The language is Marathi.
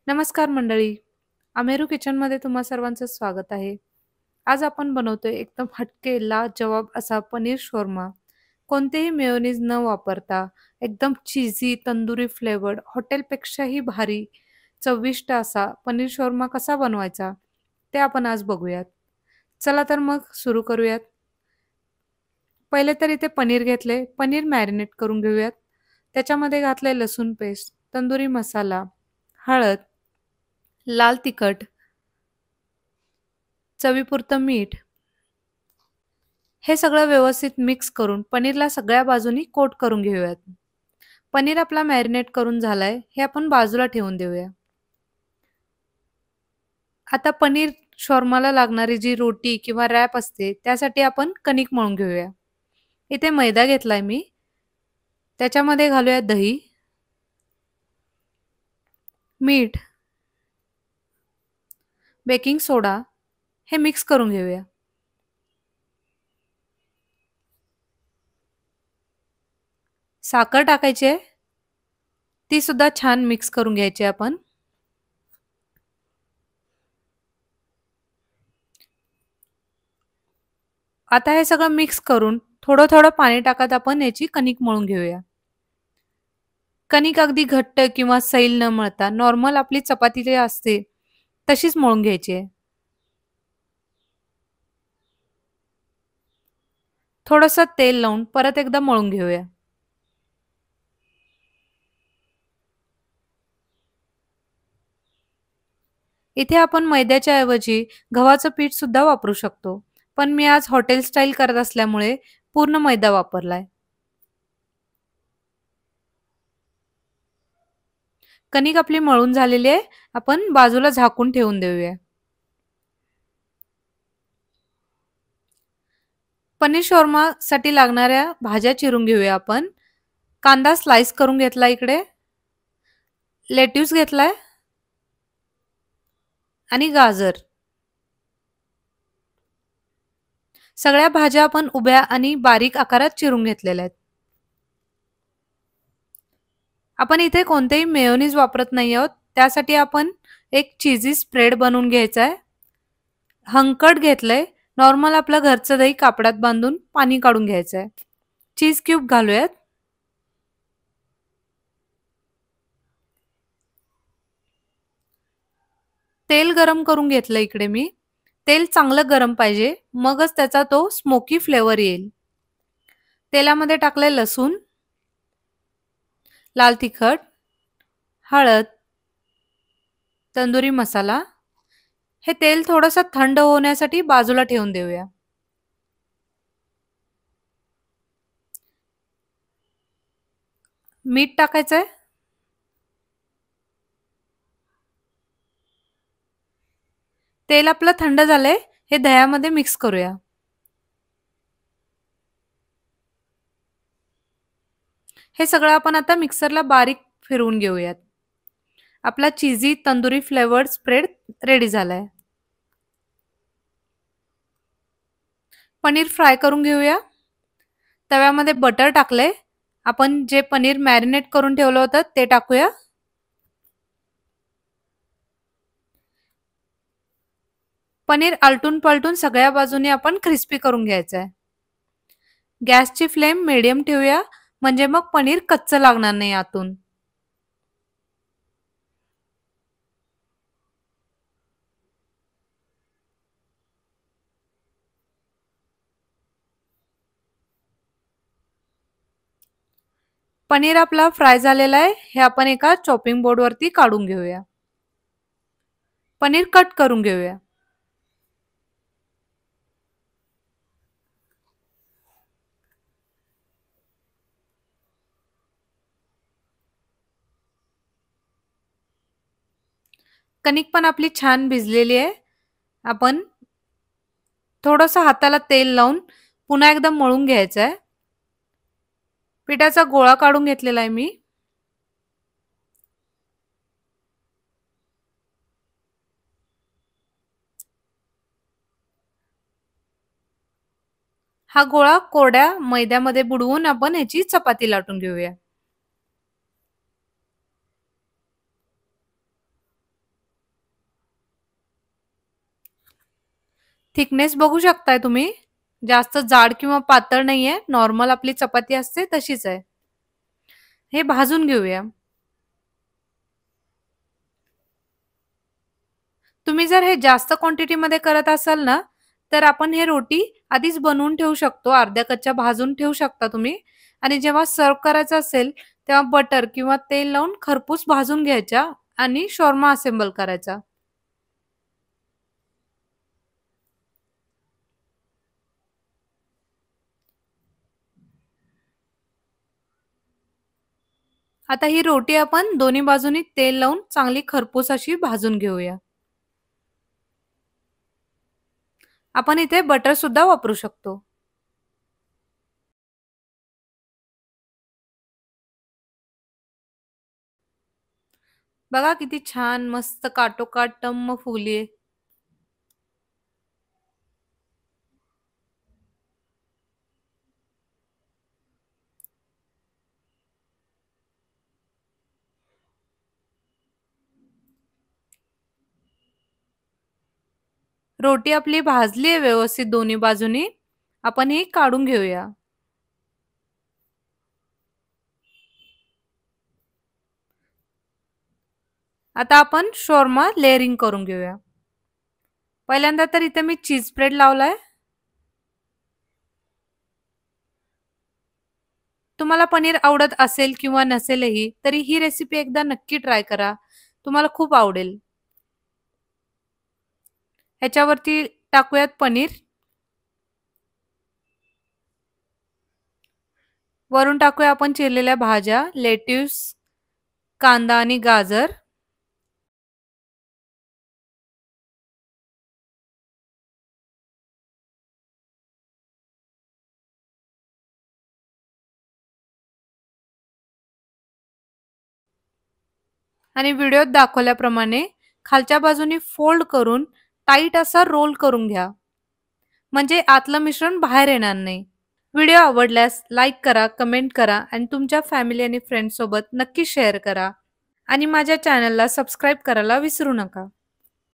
नमस्कार मंडळी. अमेरू किचनमध्ये तुम्हा सर्वांचं स्वागत आहे. आज आपण बनवतोय एकदम हटके लाजवाब असा पनीर शोरमा. कोणतेही मेयोनीज न वापरता एकदम चीझी तंदुरी फ्लेवर्ड हॉटेलपेक्षाही भारी चविष्ट असा पनीर शोरमा कसा बनवायचा ते आपण आज बघूयात. चला तर मग सुरू करूयात. पहिले तर इथे पनीर घेतले. पनीर मॅरिनेट करून घेऊयात. त्याच्यामध्ये घातले लसूण पेस्ट, तंदुरी मसाला, हळद, लाल तिखट, चवीपुरतं मीठ हे सगळं व्यवस्थित मिक्स करून पनीरला सगळ्या बाजूनी कोट करून घेऊयात. पनीर आपला मॅरिनेट करून झालाय हे आपण बाजूला ठेवून देऊया. आता पनीर शॉर्माला लागणारी जी रोटी किंवा रॅप असते त्यासाठी आपण कणिक मळून घेऊया. इथे मैदा घेतलाय मी. त्याच्यामध्ये घालूया दही, मीठ, बेकिंग सोडा हे मिक्स करून घेऊया. साखर टाकायची आहे. ती सुद्धा छान मिक्स करून घ्यायची आपण. आता हे सगळं मिक्स करून थोडं थोडं पाणी टाकत आपण याची कणिक मळून घेऊया. कणिक अगदी घट्ट किंवा सैल न मळता नॉर्मल आपली चपाती जी असते तशीच मळून घ्यायची आहे. थोडंसं तेल लावून परत एकदा मळून घेऊया. इथे आपण मैद्याच्या ऐवजी गव्हाचं पीठ सुद्धा वापरू शकतो. पण मी आज हॉटेल स्टाईल करत असल्यामुळे पूर्ण मैदा वापरलाय. कणिक आपली मळून झालेली आहे. आपण बाजूला झाकून ठेवून देऊया. पनीर शॉर्मासाठी लागणाऱ्या भाज्या चिरून घेऊया आपण. कांदा स्लाइस करून घेतला इकडे, लेट्यूस घेतलाय आणि गाजर. सगळ्या भाज्या आपण उभ्या आणि बारीक आकारात चिरून घेतलेल्या आहेत. आपण इथे कोणतेही मेयोनीज वापरत नाही आहोत. त्यासाठी आपण एक चीझी स्प्रेड बनवून घ्यायचा आहे. हंकट घेतलंय. नॉर्मल आपलं घरचं दही कापडात बांधून पाणी काढून घ्यायचं आहे. चीज क्यूब घालूयात. तेल गरम करून घेतलं इकडे मी. तेल चांगलं गरम पाहिजे, मगच त्याचा तो स्मोकी फ्लेवर येईल. तेलामध्ये टाकलंय लसूण, लाल तिखट, हळद, तंदुरी मसाला. हे तेल थोडंसं थंड होण्यासाठी बाजूला ठेवून देऊया. मीठ टाकायचंय. तेल आपलं थंड झालंय. हे दह्यामध्ये मिक्स करूया. हे सगळं आपण आता मिक्सरला बारीक फिरवून घेऊयात. आपला चीझी तंदुरी फ्लेवर्ड स्प्रेड रेडी झालाय. पनीर फ्राय करून घेऊया. तव्यामध्ये बटर टाकलंय. आपण जे पनीर मॅरिनेट करून ठेवलं होतं ते टाकूया. पनीर आलटून पलटून सगळ्या बाजूने आपण क्रिस्पी करून घ्यायचं आहे. गॅसची फ्लेम मीडियम ठेवूया, म्हणजे मग पनीर कच्चं लागणार नाही आतून. पनीर आपला फ्राय झालेला आहे. हे आपण एका चॉपिंग बोर्डवरती काढून घेऊया. पनीर कट करून घेऊया. कणिक पण आपली छान भिजलेली आहे. आपण थोडंसं हाताला तेल लावून पुन्हा एकदा मळून घ्यायचं आहे. पिठाचा गोळा काढून घेतलेला आहे मी. हा गोळा कोरड्या मैद्यामध्ये बुडवून आपण ह्याची चपाती लाटून घेऊया. थिकनेस बघू शकताय तुम्ही. जास्त जाड किंवा पातळ नाहीये. नॉर्मल आपली चपाती असते तशीच आहे. हे भाजून घेऊया. तुम्ही जर हे जास्त क्वांटिटीमध्ये करत असाल ना, तर आपण हे रोटी आधीच बनवून ठेवू शकतो. अर्ध्या कच्च्या भाजून ठेवू शकता तुम्ही आणि जेव्हा सर्व्ह करायचं असेल, तेव्हा बटर किंवा तेल लावून खरपूस भाजून घ्यायच्या आणि शॉर्मा असेंबल करायचा. आता ही रोटी आपण दोन्ही बाजूनी तेल लावून चांगली खरपूस अशी भाजून घेऊया. आपण इथे बटर सुद्धा वापरू शकतो. बघा किती छान मस्त काठोकाठ टम्म फुगली आहे. रोटी आपली भाजली आहे व्यवस्थित दोन्ही बाजूनी. आपण ही काढून घेऊया. आता आपण शॉर्मा लेअरिंग करून घेऊया. पहिल्यांदा तर इथे मी चीज स्प्रेड लावलाय. तुम्हाला पनीर आवडत असेल किंवा नसेलही तरी ही रेसिपी एकदा नक्की ट्राय करा. तुम्हाला खूप आवडेल. ह्याच्यावरती टाकूयात पनीर. वरून टाकूया आपण चिरलेल्या भाज्या, लेट्यूस, कांदा आणि गाजर. आणि व्हिडिओत दाखवल्याप्रमाणे खालच्या बाजूनी फोल्ड करून टाईट असा रोल करून घ्या. म्हणजे आतलं मिश्रण बाहेर येणार नाही. व्हिडिओ आवडल्यास लाईक करा, कमेंट करा आणि तुमच्या फॅमिली आणि फ्रेंड्स सोबत नक्की शेअर करा. आणि माझ्या चॅनलला सबस्क्राईब करायला विसरू नका.